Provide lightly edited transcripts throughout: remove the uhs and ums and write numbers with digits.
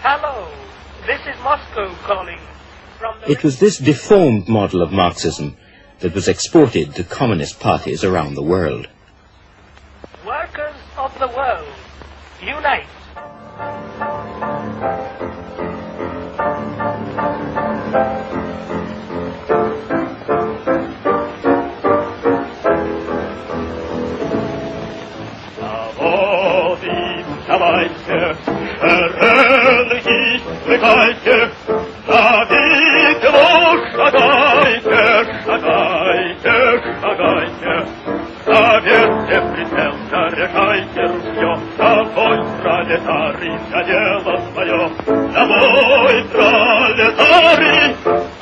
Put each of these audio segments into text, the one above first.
Hello, this is Moscow calling from the... It was this deformed model of Marxism that was exported to communist parties around the world. Workers of the world, unite! Давайте, энергии влекайте, навеки шагайте, шагайте, шагайте. Заверьте прицел, заряжайте ружье, домой, пролетарий, за дело свое. Домой, пролетарий,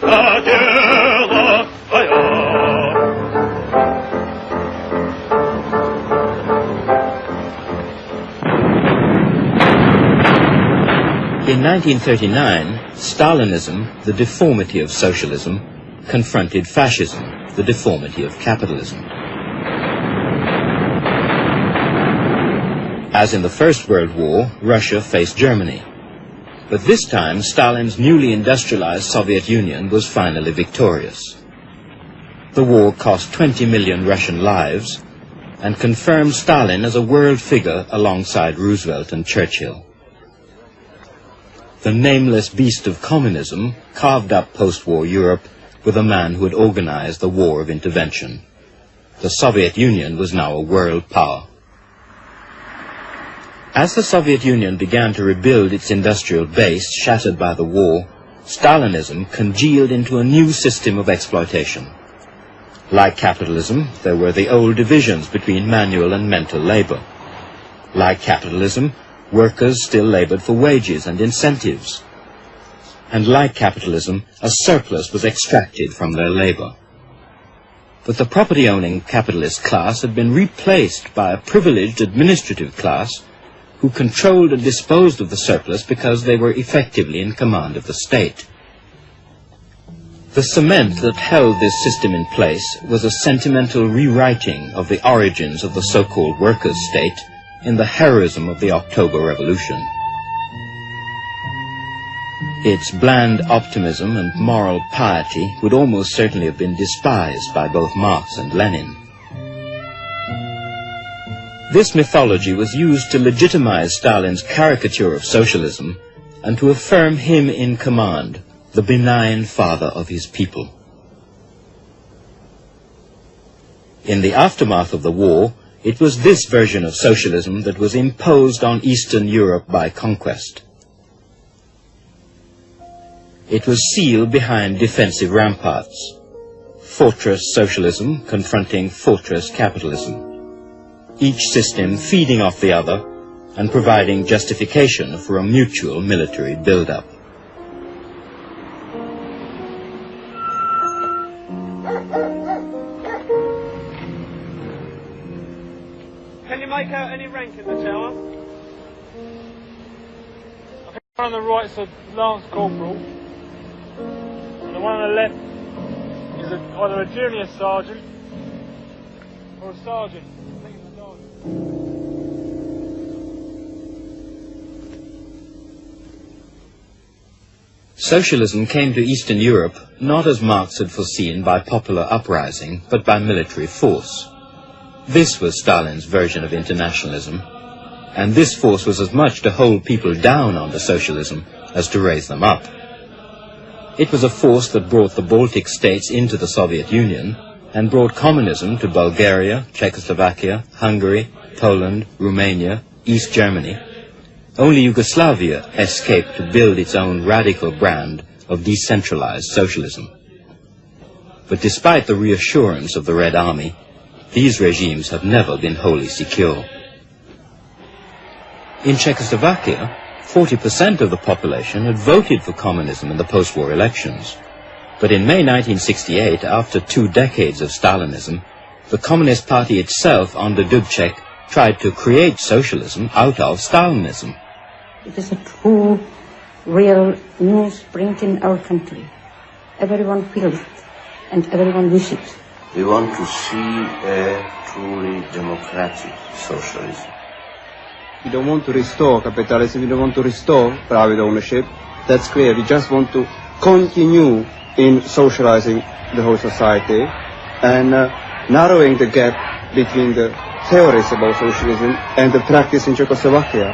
за дело свое. In 1939, Stalinism, the deformity of socialism, confronted fascism, the deformity of capitalism. As in the First World War, Russia faced Germany. But this time, Stalin's newly industrialized Soviet Union was finally victorious. The war cost 20 million Russian lives and confirmed Stalin as a world figure alongside Roosevelt and Churchill. The nameless beast of communism carved up post-war Europe with a man who had organized the war of intervention. The Soviet Union was now a world power. As the Soviet Union began to rebuild its industrial base shattered by the war, Stalinism congealed into a new system of exploitation. Like capitalism, there were the old divisions between manual and mental labor. Like capitalism, workers still labored for wages and incentives. And like capitalism, a surplus was extracted from their labor. But the property-owning capitalist class had been replaced by a privileged administrative class who controlled and disposed of the surplus because they were effectively in command of the state. The cement that held this system in place was a sentimental rewriting of the origins of the so-called workers' state in the heroism of the October Revolution. Its bland optimism and moral piety would almost certainly have been despised by both Marx and Lenin. This mythology was used to legitimize Stalin's caricature of socialism and to affirm him in command, the benign father of his people. In the aftermath of the war, it was this version of socialism that was imposed on Eastern Europe by conquest. It was sealed behind defensive ramparts. Fortress socialism confronting fortress capitalism. Each system feeding off the other and providing justification for a mutual military build-up. Can you make out any rank in the tower? I think the one on the right is a Lance Corporal, and the one on the left is either a junior sergeant or a sergeant. I think it's a sergeant. Socialism came to Eastern Europe not as Marx had foreseen by popular uprising, but by military force. This was Stalin's version of internationalism, and this force was as much to hold people down under socialism as to raise them up. It was a force that brought the Baltic states into the Soviet Union and brought communism to Bulgaria, Czechoslovakia, Hungary, Poland, Romania, East Germany. Only Yugoslavia escaped to build its own radical brand of decentralized socialism. But despite the reassurance of the Red Army, these regimes have never been wholly secure. In Czechoslovakia, 40% of the population had voted for communism in the post-war elections. But in May 1968, after 2 decades of Stalinism, the Communist Party itself under Dubček tried to create socialism out of Stalinism. It is a true, real new spring in our country. Everyone feels it, and everyone wishes it. We want to see a truly democratic socialism. We don't want to restore capitalism, we don't want to restore private ownership. That's clear. We just want to continue in socializing the whole society and narrowing the gap between the theories about socialism and the practice in Czechoslovakia.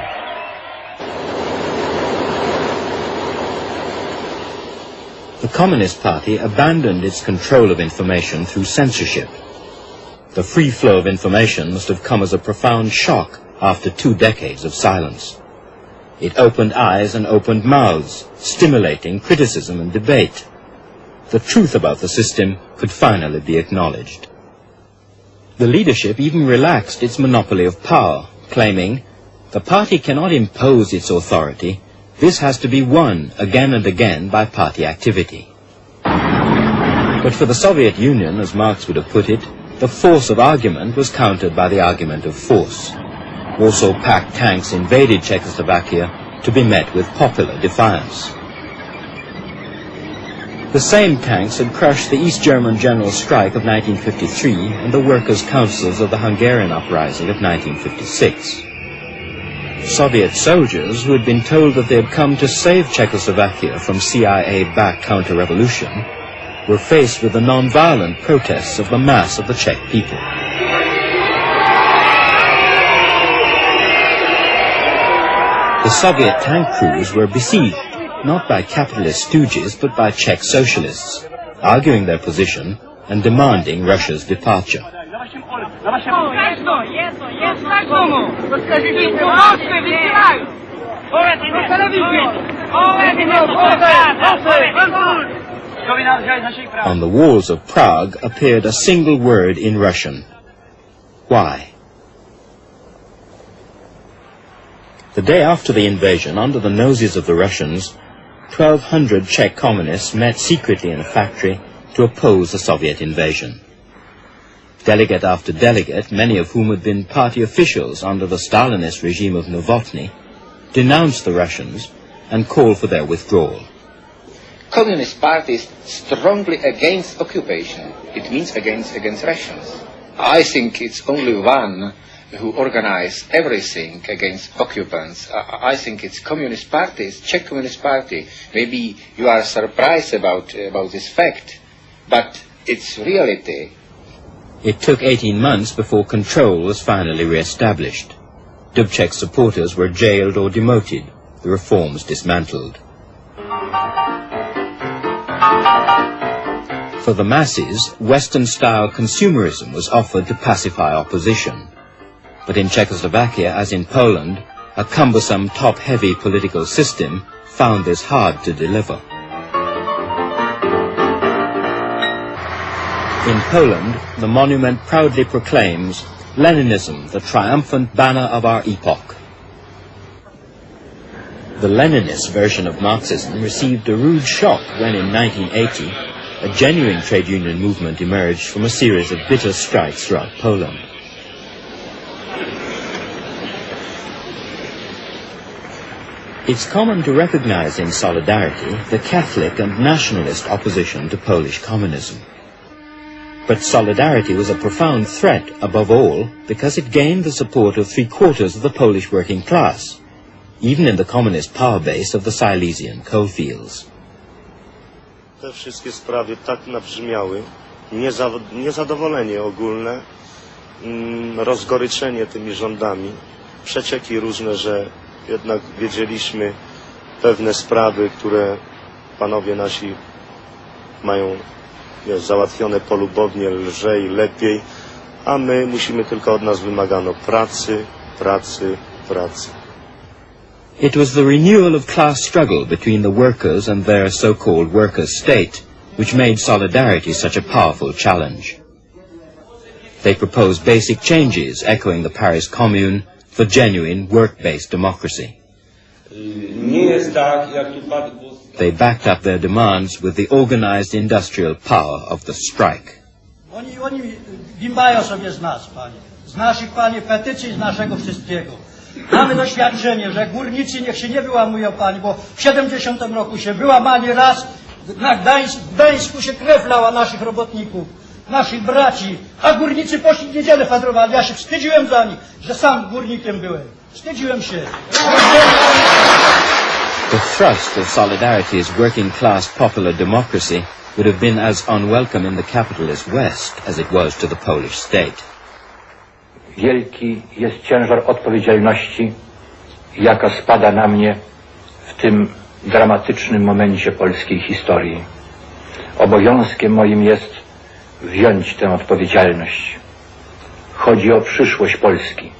The Communist Party abandoned its control of information through censorship. The free flow of information must have come as a profound shock after 2 decades of silence. It opened eyes and opened mouths, stimulating criticism and debate. The truth about the system could finally be acknowledged. The leadership even relaxed its monopoly of power, claiming, "The party cannot impose its authority. This has to be won again and again by party activity." But for the Soviet Union, as Marx would have put it, the force of argument was countered by the argument of force. Warsaw-packed tanks invaded Czechoslovakia to be met with popular defiance. The same tanks had crushed the East German general strike of 1953 and the workers' councils of the Hungarian uprising of 1956. Soviet soldiers, who had been told that they had come to save Czechoslovakia from CIA-backed counter-revolution, were faced with the non-violent protests of the mass of the Czech people. The Soviet tank crews were besieged, not by capitalist stooges, but by Czech socialists, arguing their position and demanding Russia's departure. On the walls of Prague appeared a single word in Russian: why? The day after the invasion, under the noses of the Russians, 1,200 Czech communists met secretly in a factory to oppose the Soviet invasion. Delegate after delegate, many of whom had been party officials under the Stalinist regime of Novotny, denounced the Russians and called for their withdrawal. Communist Party is strongly against occupation. It means against Russians. I think it's only one who organized everything against occupants. I think it's Communist Party, it's Czech Communist Party. Maybe you are surprised about this fact, but it's reality. It took 18 months before control was finally re-established. Dubček's supporters were jailed or demoted, the reforms dismantled. For the masses, Western-style consumerism was offered to pacify opposition. But in Czechoslovakia, as in Poland, a cumbersome, top-heavy political system found this hard to deliver. In Poland, the monument proudly proclaims, "Leninism, the triumphant banner of our epoch." The Leninist version of Marxism received a rude shock when in 1980, a genuine trade union movement emerged from a series of bitter strikes throughout Poland. It's common to recognize in Solidarity the Catholic and nationalist opposition to Polish communism. But Solidarity was a profound threat, above all, because it gained the support of 3/4 of the Polish working class, even in the communist power base of the Silesian coalfields. Te wszystkie sprawy tak nabrzmiały, niezadowolenie ogólne, rozgoryczenie tymi rządami, przecieki różne, że jednak wiedzieliśmy pewne sprawy, które panowie nasi mają załatwione polubownie, lżej, lepiej, a my musimy tylko od nas wymagano pracy, pracy, pracy. It was the renewal of class struggle between the workers and their so-called workers' state which made Solidarity such a powerful challenge. They proposed basic changes, echoing the Paris Commune, for genuine work-based democracy. They backed up their demands with the organized industrial power of the strike. Oni gimbają sobie z nas, panie. Z naszych, panie, petycji, z naszego wszystkiego. Mamy doświadczenie, że górnicy niech się nie wyłamują, panie, bo w 70 roku się wyłamali raz, na Gdańsku się krew lała naszych robotników, naszych braci, a górnicy poszli w niedzielę fadrowali. Ja się wstydziłem za nich, że sam górnikiem byłem. Wstydziłem się. The thrust of Solidarity's working-class popular democracy would have been as unwelcome in the capitalist West as it was to the Polish state. Wielki jest ciężar odpowiedzialności, jaka spada na mnie w tym dramatycznym momencie polskiej historii. Obowiązkiem moim jest wziąć tę odpowiedzialność. Chodzi o przyszłość Polski.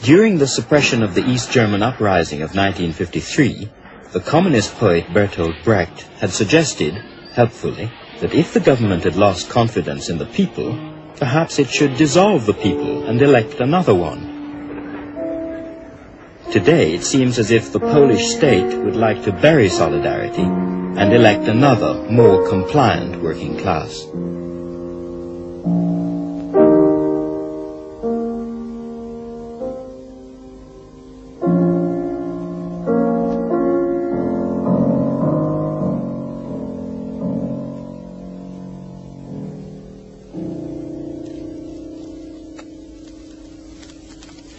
During the suppression of the East German uprising of 1953, the communist poet Bertolt Brecht had suggested, helpfully, that if the government had lost confidence in the people, perhaps it should dissolve the people and elect another one. Today it seems as if the Polish state would like to bury Solidarity and elect another, more compliant working class.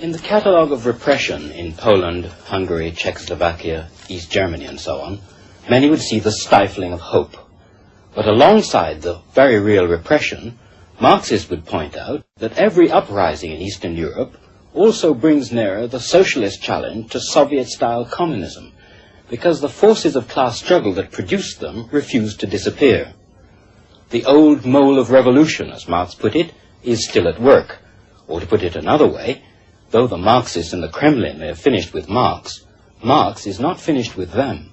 In the catalogue of repression in Poland, Hungary, Czechoslovakia, East Germany and so on, many would see the stifling of hope. But alongside the very real repression, Marxists would point out that every uprising in Eastern Europe also brings nearer the socialist challenge to Soviet-style communism, because the forces of class struggle that produced them refuse to disappear. The old mole of revolution, as Marx put it, is still at work. Or to put it another way, though the Marxists in the Kremlin may have finished with Marx, Marx is not finished with them.